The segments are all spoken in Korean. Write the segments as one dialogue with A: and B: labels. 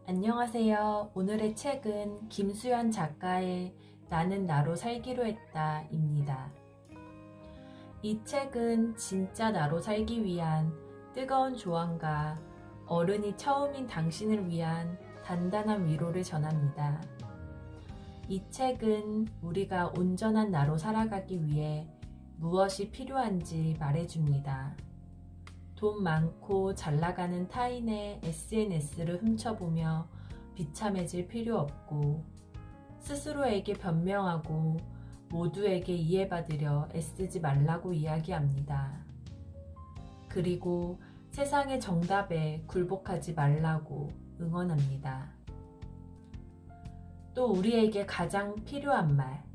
A: 안녕하세요. 오늘의 책은 김수연 작가의 나는 나로 살기로 했다 입니다. 이 책은 진짜 나로 살기 위한 뜨거운 조언과 어른이 처음인 당신을 위한 단단한 위로를 전합니다. 이 책은 우리가 온전한 나로 살아가기 위해 무엇이 필요한지 말해줍니다. 돈 많고 잘 나가는 타인의 SNS를 훔쳐보며 비참해질 필요 없고, 스스로에게 변명하고 모두에게 이해받으려 애쓰지 말라고 이야기합니다. 그리고 세상의 정답에 굴복하지 말라고 응원합니다. 또 우리에게 가장 필요한 말,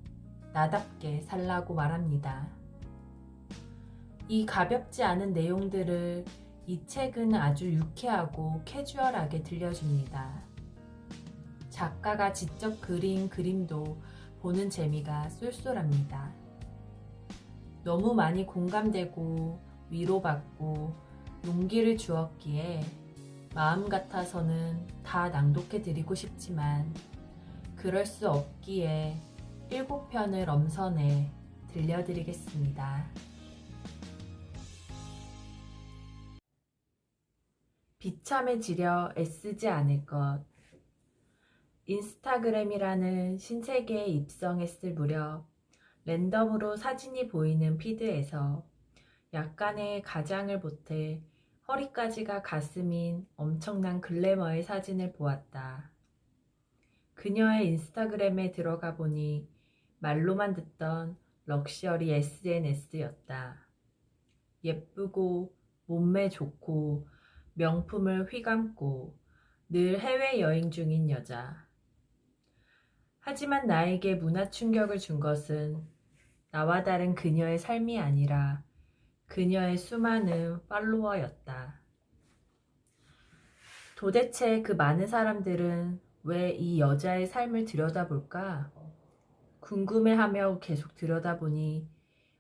A: 나답게 살라고 말합니다. 이 가볍지 않은 내용들을 이 책은 아주 유쾌하고 캐주얼하게 들려줍니다. 작가가 직접 그린 그림도 보는 재미가 쏠쏠합니다. 너무 많이 공감되고 위로받고 용기를 주었기에 마음 같아서는 다 낭독해 드리고 싶지만 그럴 수 없기에 7편을 엄선해 들려드리겠습니다. 비참해지려 애쓰지 않을 것. 인스타그램이라는 신세계에 입성했을 무렵 랜덤으로 사진이 보이는 피드에서 약간의 가장을 보태 허리까지가 가슴인 엄청난 글래머의 사진을 보았다. 그녀의 인스타그램에 들어가 보니 말로만 듣던 럭셔리 SNS였다. 예쁘고 몸매 좋고 명품을 휘감고 늘 해외여행 중인 여자. 하지만 나에게 문화 충격을 준 것은 나와 다른 그녀의 삶이 아니라 그녀의 수많은 팔로워였다. 도대체 그 많은 사람들은 왜 이 여자의 삶을 들여다볼까? 궁금해하며 계속 들여다보니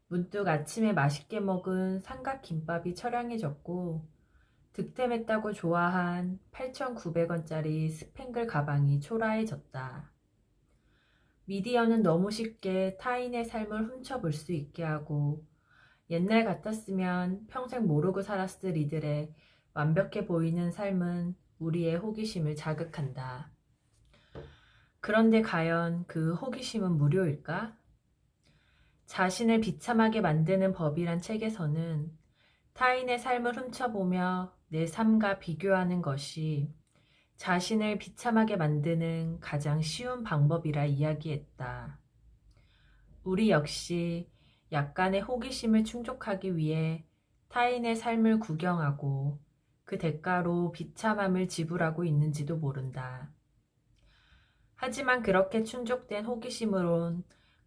A: 문득 아침에 맛있게 먹은 삼각김밥이 처량해졌고 득템했다고 좋아한 8,900원짜리 스팽글 가방이 초라해졌다. 미디어는 너무 쉽게 타인의 삶을 훔쳐볼 수 있게 하고 옛날 같았으면 평생 모르고 살았을 이들의 완벽해 보이는 삶은 우리의 호기심을 자극한다. 그런데 과연 그 호기심은 무료일까? 자신을 비참하게 만드는 법이란 책에서는 타인의 삶을 훔쳐보며 내 삶과 비교하는 것이 자신을 비참하게 만드는 가장 쉬운 방법이라 이야기했다. 우리 역시 약간의 호기심을 충족하기 위해 타인의 삶을 구경하고 그 대가로 비참함을 지불하고 있는지도 모른다. 하지만 그렇게 충족된 호기심으론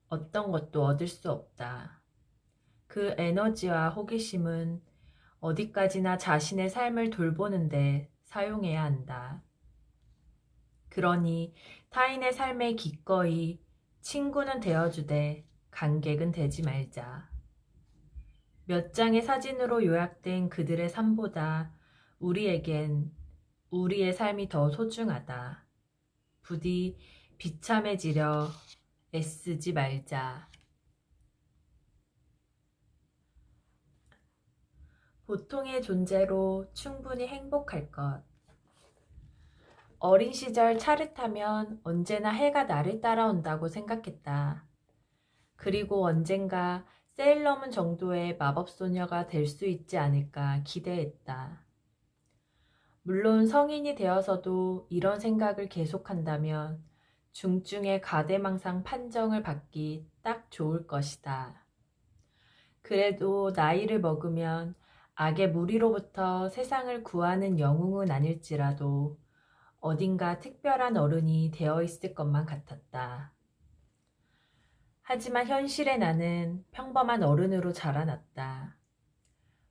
A: 어떤 것도 얻을 수 없다. 그 에너지와 호기심은 어디까지나 자신의 삶을 돌보는데 사용해야 한다. 그러니 타인의 삶에 기꺼이 친구는 되어주되 관객은 되지 말자. 몇 장의 사진으로 요약된 그들의 삶보다 우리에겐 우리의 삶이 더 소중하다. 부디 비참해지려 애쓰지 말자. 보통의 존재로 충분히 행복할 것. 어린 시절 차를 타면 언제나 해가 나를 따라온다고 생각했다. 그리고 언젠가 세일러문 정도의 마법소녀가 될 수 있지 않을까 기대했다. 물론 성인이 되어서도 이런 생각을 계속한다면 중증의 가대망상 판정을 받기 딱 좋을 것이다. 그래도 나이를 먹으면 악의 무리로부터 세상을 구하는 영웅은 아닐지라도 어딘가 특별한 어른이 되어 있을 것만 같았다. 하지만 현실의 나는 평범한 어른으로 자라났다.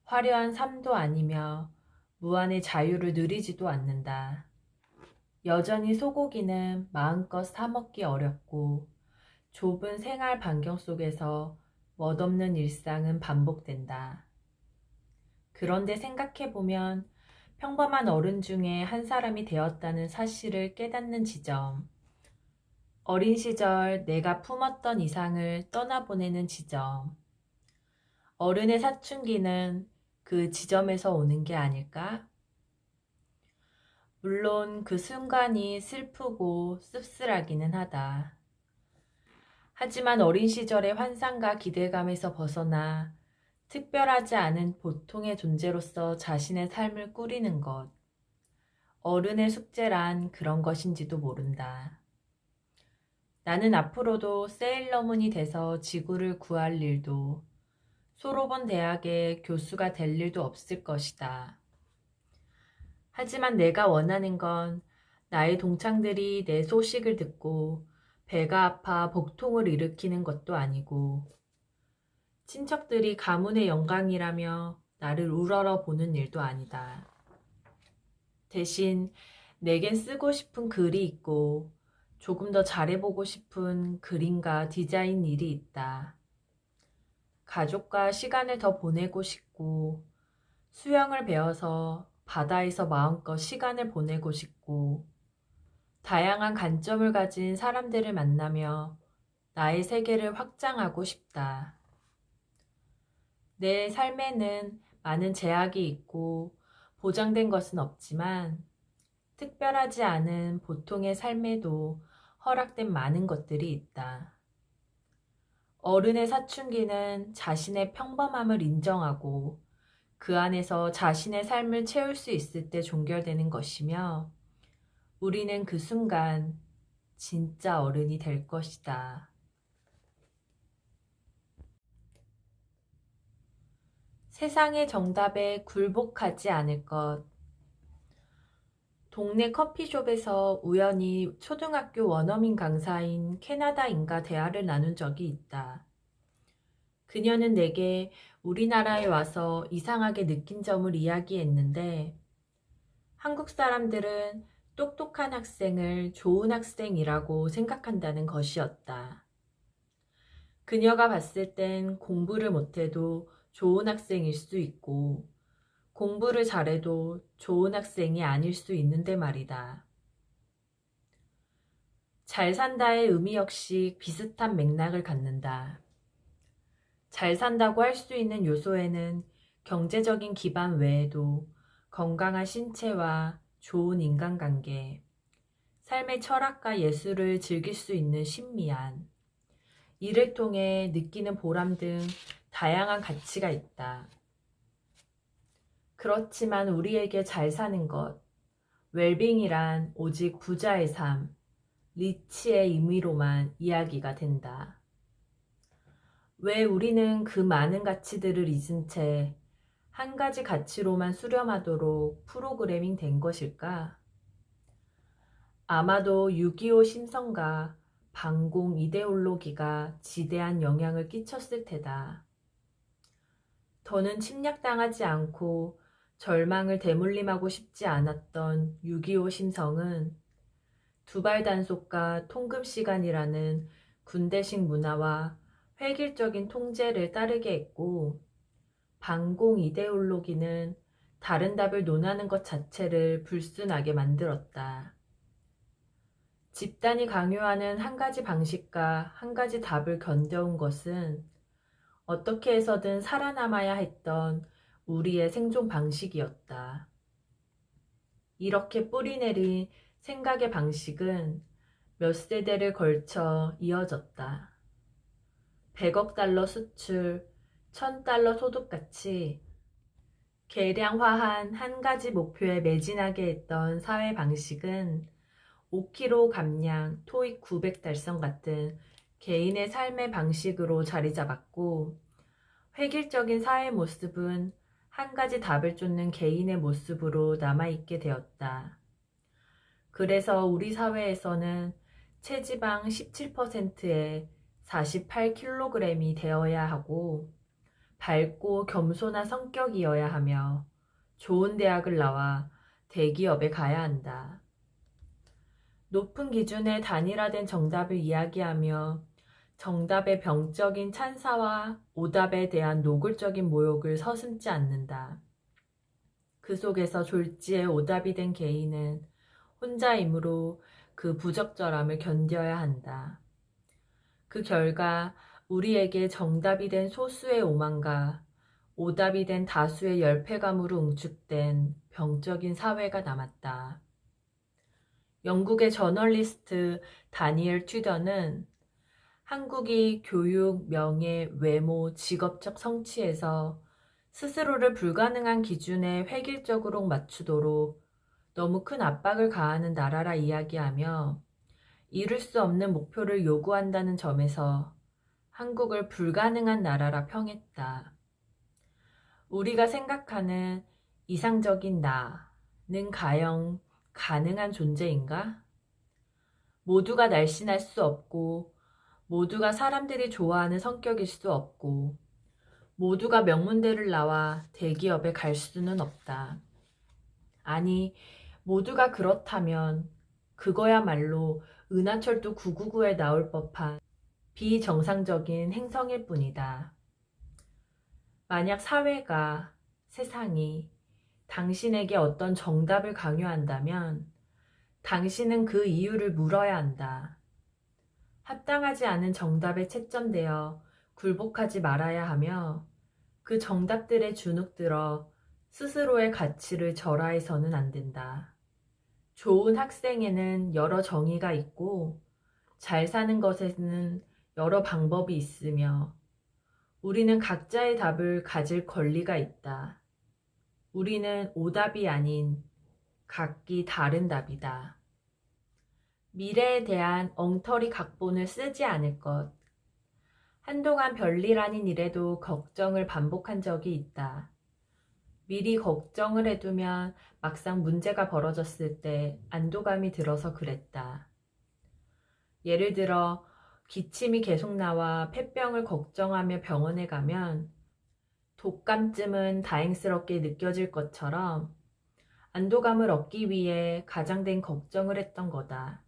A: 화려한 삶도 아니며 무한의 자유를 누리지도 않는다. 여전히 소고기는 마음껏 사먹기 어렵고 좁은 생활 반경 속에서 멋없는 일상은 반복된다. 그런데 생각해보면 평범한 어른 중에 한 사람이 되었다는 사실을 깨닫는 지점. 어린 시절 내가 품었던 이상을 떠나보내는 지점. 어른의 사춘기는 그 지점에서 오는 게 아닐까? 물론 그 순간이 슬프고 씁쓸하기는 하다. 하지만 어린 시절의 환상과 기대감에서 벗어나 특별하지 않은 보통의 존재로서 자신의 삶을 꾸리는 것. 어른의 숙제란 그런 것인지도 모른다. 나는 앞으로도 세일러문이 돼서 지구를 구할 일도, 소로본 대학의 교수가 될 일도 없을 것이다. 하지만 내가 원하는 건 나의 동창들이 내 소식을 듣고 배가 아파 복통을 일으키는 것도 아니고, 친척들이 가문의 영광이라며 나를 우러러 보는 일도 아니다. 대신 내겐 쓰고 싶은 글이 있고 조금 더 잘해보고 싶은 그림과 디자인 일이 있다. 가족과 시간을 더 보내고 싶고, 수영을 배워서 바다에서 마음껏 시간을 보내고 싶고, 다양한 관점을 가진 사람들을 만나며 나의 세계를 확장하고 싶다. 내 삶에는 많은 제약이 있고 보장된 것은 없지만, 특별하지 않은 보통의 삶에도 허락된 많은 것들이 있다. 어른의 사춘기는 자신의 평범함을 인정하고 그 안에서 자신의 삶을 채울 수 있을 때 종결되는 것이며, 우리는 그 순간 진짜 어른이 될 것이다. 세상의 정답에 굴복하지 않을 것. 동네 커피숍에서 우연히 초등학교 원어민 강사인 캐나다인과 대화를 나눈 적이 있다. 그녀는 내게 우리나라에 와서 이상하게 느낀 점을 이야기했는데, 한국 사람들은 똑똑한 학생을 좋은 학생이라고 생각한다는 것이었다. 그녀가 봤을 땐 공부를 못해도 좋은 학생일 수 있고, 공부를 잘해도 좋은 학생이 아닐 수 있는데 말이다. 잘 산다의 의미 역시 비슷한 맥락을 갖는다. 잘 산다고 할 수 있는 요소에는 경제적인 기반 외에도 건강한 신체와 좋은 인간관계, 삶의 철학과 예술을 즐길 수 있는 신미안, 이를 통해 느끼는 보람 등 다양한 가치가 있다. 그렇지만 우리에게 잘 사는 것, 웰빙이란 오직 부자의 삶, 리치의 의미로만 이야기가 된다. 왜 우리는 그 많은 가치들을 잊은 채 한 가지 가치로만 수렴하도록 프로그래밍 된 것일까? 아마도 6.25 신성과 반공 이데올로기가 지대한 영향을 끼쳤을 테다. 더는 침략당하지 않고 절망을 대물림하고 싶지 않았던 6.25 심성은 두발 단속과 통금시간이라는 군대식 문화와 획일적인 통제를 따르게 했고, 반공 이데올로기는 다른 답을 논하는 것 자체를 불순하게 만들었다. 집단이 강요하는 한 가지 방식과 한 가지 답을 견뎌온 것은 어떻게 해서든 살아남아야 했던 우리의 생존 방식이었다. 이렇게 뿌리내린 생각의 방식은 몇 세대를 걸쳐 이어졌다. 100억 달러 수출, 1000달러 소득같이 계량화한 한 가지 목표에 매진하게 했던 사회 방식은 5kg 감량, 토익 900 달성 같은 개인의 삶의 방식으로 자리 잡았고, 획일적인 사회 모습은 한 가지 답을 쫓는 개인의 모습으로 남아있게 되었다. 그래서 우리 사회에서는 체지방 17%에 48kg이 되어야 하고, 밝고 겸손한 성격이어야 하며, 좋은 대학을 나와 대기업에 가야 한다. 높은 기준의 단일화된 정답을 이야기하며 정답의 병적인 찬사와 오답에 대한 노골적인 모욕을 서슴지 않는다. 그 속에서 졸지에 오답이 된 개인은 혼자이므로 그 부적절함을 견뎌야 한다. 그 결과 우리에게 정답이 된 소수의 오만과 오답이 된 다수의 열패감으로 응축된 병적인 사회가 남았다. 영국의 저널리스트 다니엘 튜더는 한국이 교육, 명예, 외모, 직업적 성취에서 스스로를 불가능한 기준에 획일적으로 맞추도록 너무 큰 압박을 가하는 나라라 이야기하며 이룰 수 없는 목표를 요구한다는 점에서 한국을 불가능한 나라라 평했다. 우리가 생각하는 이상적인 나는 과연 가능한 존재인가? 모두가 날씬할 수 없고, 모두가 사람들이 좋아하는 성격일 수 없고, 모두가 명문대를 나와 대기업에 갈 수는 없다. 아니, 모두가 그렇다면 그거야말로 은하철도 999에 나올 법한 비정상적인 행성일 뿐이다. 만약 사회가, 세상이 당신에게 어떤 정답을 강요한다면 당신은 그 이유를 물어야 한다. 합당하지 않은 정답에 채점되어 굴복하지 말아야 하며 그 정답들에 주눅들어 스스로의 가치를 절하해서는 안 된다. 좋은 학생에는 여러 정의가 있고 잘 사는 것에는 여러 방법이 있으며 우리는 각자의 답을 가질 권리가 있다. 우리는 오답이 아닌 각기 다른 답이다. 미래에 대한 엉터리 각본을 쓰지 않을 것. 한동안 별일 아닌 일에도 걱정을 반복한 적이 있다. 미리 걱정을 해두면 막상 문제가 벌어졌을 때 안도감이 들어서 그랬다. 예를 들어 기침이 계속 나와 폐병을 걱정하며 병원에 가면 독감쯤은 다행스럽게 느껴질 것처럼 안도감을 얻기 위해 가장된 걱정을 했던 거다.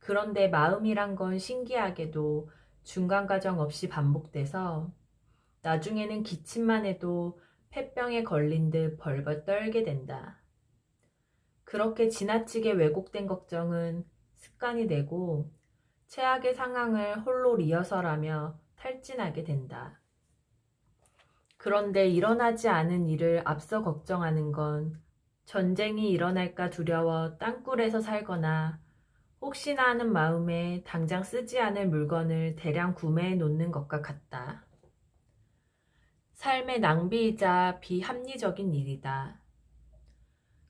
A: 그런데 마음이란 건 신기하게도 중간 과정 없이 반복돼서 나중에는 기침만 해도 폐병에 걸린 듯 벌벌 떨게 된다. 그렇게 지나치게 왜곡된 걱정은 습관이 되고 최악의 상황을 홀로 리허설하며 탈진하게 된다. 그런데 일어나지 않은 일을 앞서 걱정하는 건 전쟁이 일어날까 두려워 땅굴에서 살거나 혹시나 하는 마음에 당장 쓰지 않을 물건을 대량 구매해 놓는 것과 같다. 삶의 낭비이자 비합리적인 일이다.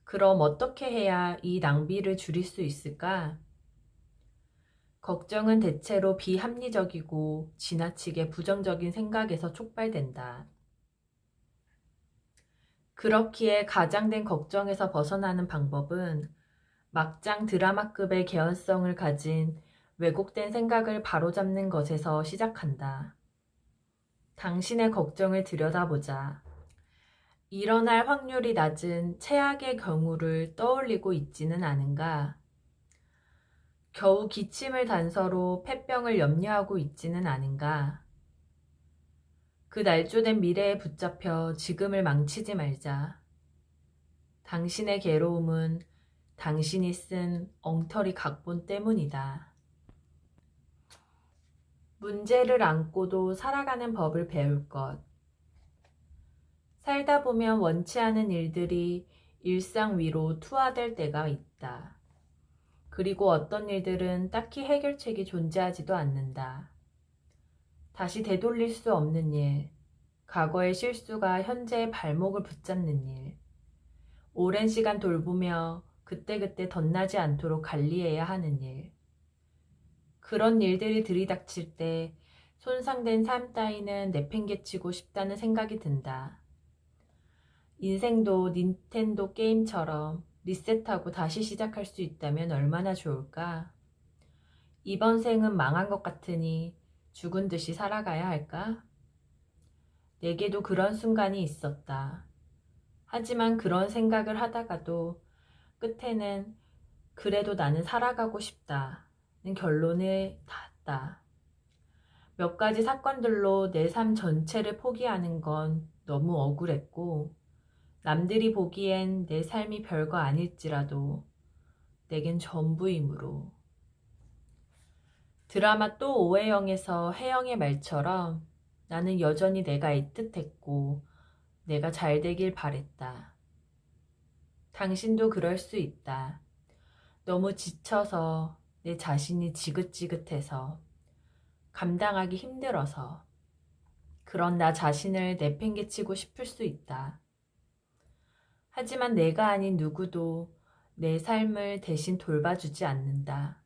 A: 그럼 어떻게 해야 이 낭비를 줄일 수 있을까? 걱정은 대체로 비합리적이고 지나치게 부정적인 생각에서 촉발된다. 그렇기에 가장된 걱정에서 벗어나는 방법은 막장 드라마급의 개연성을 가진 왜곡된 생각을 바로잡는 것에서 시작한다. 당신의 걱정을 들여다보자. 일어날 확률이 낮은 최악의 경우를 떠올리고 있지는 않은가? 겨우 기침을 단서로 폐병을 염려하고 있지는 않은가? 그 날조된 미래에 붙잡혀 지금을 망치지 말자. 당신의 괴로움은 당신이 쓴 엉터리 각본 때문이다. 문제를 안고도 살아가는 법을 배울 것. 살다 보면 원치 않은 일들이 일상 위로 투하될 때가 있다. 그리고 어떤 일들은 딱히 해결책이 존재하지도 않는다. 다시 되돌릴 수 없는 일, 과거의 실수가 현재의 발목을 붙잡는 일, 오랜 시간 돌보며 그때그때 덧나지 않도록 관리해야 하는 일. 그런 일들이 들이닥칠 때 손상된 삶 따위는 내팽개치고 싶다는 생각이 든다. 인생도 닌텐도 게임처럼 리셋하고 다시 시작할 수 있다면 얼마나 좋을까? 이번 생은 망한 것 같으니 죽은 듯이 살아가야 할까? 내게도 그런 순간이 있었다. 하지만 그런 생각을 하다가도 끝에는 그래도 나는 살아가고 싶다는 결론에 닿았다. 몇 가지 사건들로 내 삶 전체를 포기하는 건 너무 억울했고 남들이 보기엔 내 삶이 별거 아닐지라도 내겐 전부이므로. 드라마 또 오해영에서 혜영의 말처럼 나는 여전히 내가 애틋했고 내가 잘 되길 바랬다. 당신도 그럴 수 있다. 너무 지쳐서 내 자신이 지긋지긋해서 감당하기 힘들어서 그런 나 자신을 내팽개치고 싶을 수 있다. 하지만 내가 아닌 누구도 내 삶을 대신 돌봐주지 않는다.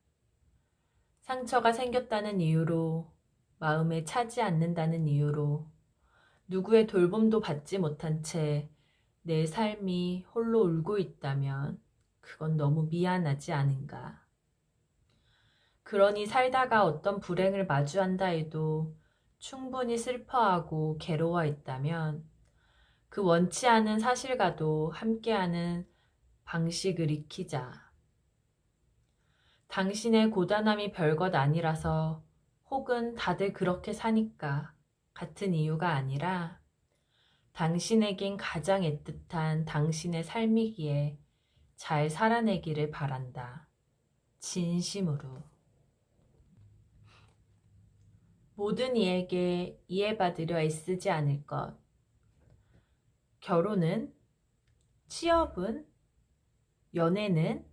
A: 상처가 생겼다는 이유로, 마음에 차지 않는다는 이유로 누구의 돌봄도 받지 못한 채 내 삶이 홀로 울고 있다면 그건 너무 미안하지 않은가. 그러니 살다가 어떤 불행을 마주한다 해도 충분히 슬퍼하고 괴로워했다면 그 원치 않은 사실과도 함께하는 방식을 익히자. 당신의 고단함이 별것 아니라서 혹은 다들 그렇게 사니까 같은 이유가 아니라 당신에겐 가장 애틋한 당신의 삶이기에 잘 살아내기를 바란다. 진심으로. 모든 이에게 이해받으려 애쓰지 않을 것. 결혼은? 취업은? 연애는?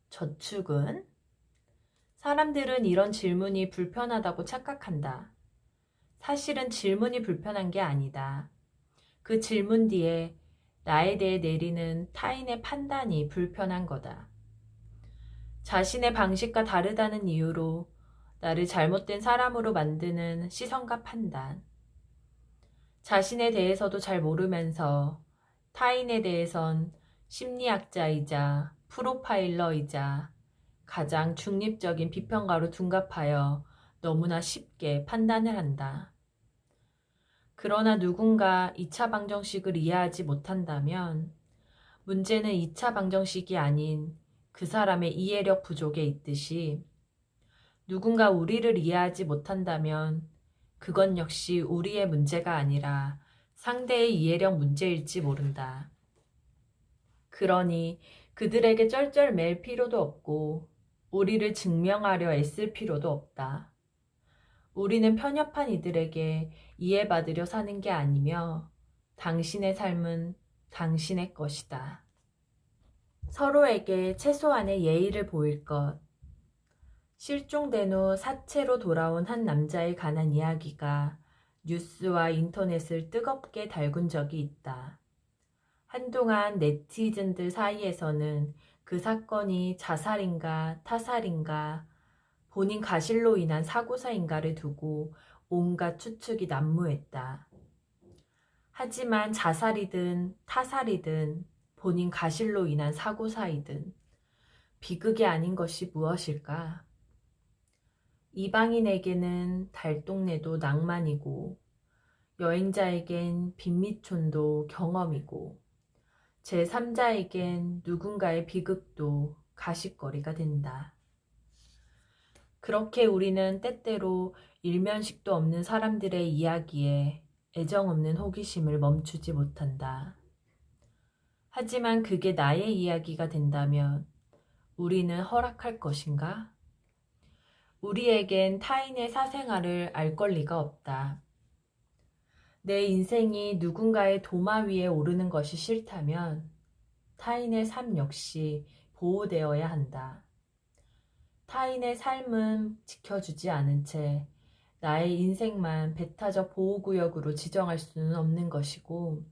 A: 저축은? 사람들은 이런 질문이 불편하다고 착각한다. 사실은 질문이 불편한 게 아니다. 그 질문 뒤에 나에 대해 내리는 타인의 판단이 불편한 거다. 자신의 방식과 다르다는 이유로 나를 잘못된 사람으로 만드는 시선과 판단. 자신에 대해서도 잘 모르면서 타인에 대해선 심리학자이자 프로파일러이자 가장 중립적인 비평가로 둔갑하여 너무나 쉽게 판단을 한다. 그러나 누군가 2차 방정식을 이해하지 못한다면 문제는 2차 방정식이 아닌 그 사람의 이해력 부족에 있듯이 누군가 우리를 이해하지 못한다면 그건 역시 우리의 문제가 아니라 상대의 이해력 문제일지 모른다. 그러니 그들에게 쩔쩔맬 필요도 없고 우리를 증명하려 애쓸 필요도 없다. 우리는 편협한 이들에게 이해받으려 사는 게 아니며 당신의 삶은 당신의 것이다. 서로에게 최소한의 예의를 보일 것. 실종된 후 사체로 돌아온 한 남자에 관한 이야기가 뉴스와 인터넷을 뜨겁게 달군 적이 있다. 한동안 네티즌들 사이에서는 그 사건이 자살인가 타살인가 본인 가실로 인한 사고사인가를 두고 온갖 추측이 난무했다. 하지만 자살이든 타살이든 본인 가실로 인한 사고사이든 비극이 아닌 것이 무엇일까? 이방인에게는 달동네도 낭만이고 여행자에겐 빈민촌도 경험이고 제3자에겐 누군가의 비극도 가십거리가 된다. 그렇게 우리는 때때로 일면식도 없는 사람들의 이야기에 애정 없는 호기심을 멈추지 못한다. 하지만 그게 나의 이야기가 된다면 우리는 허락할 것인가? 우리에겐 타인의 사생활을 알 권리가 없다. 내 인생이 누군가의 도마 위에 오르는 것이 싫다면 타인의 삶 역시 보호되어야 한다. 타인의 삶은 지켜주지 않은 채 나의 인생만 배타적 보호구역으로 지정할 수는 없는 것이고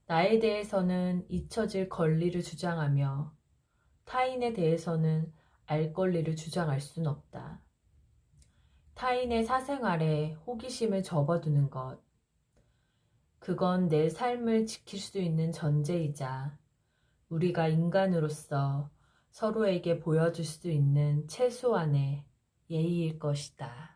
A: 나에 대해서는 잊혀질 권리를 주장하며 타인에 대해서는 알 권리를 주장할 수는 없다. 타인의 사생활에 호기심을 접어두는 것, 그건 내 삶을 지킬 수 있는 전제이자 우리가 인간으로서 서로에게 보여줄 수 있는 최소한의 예의일 것이다.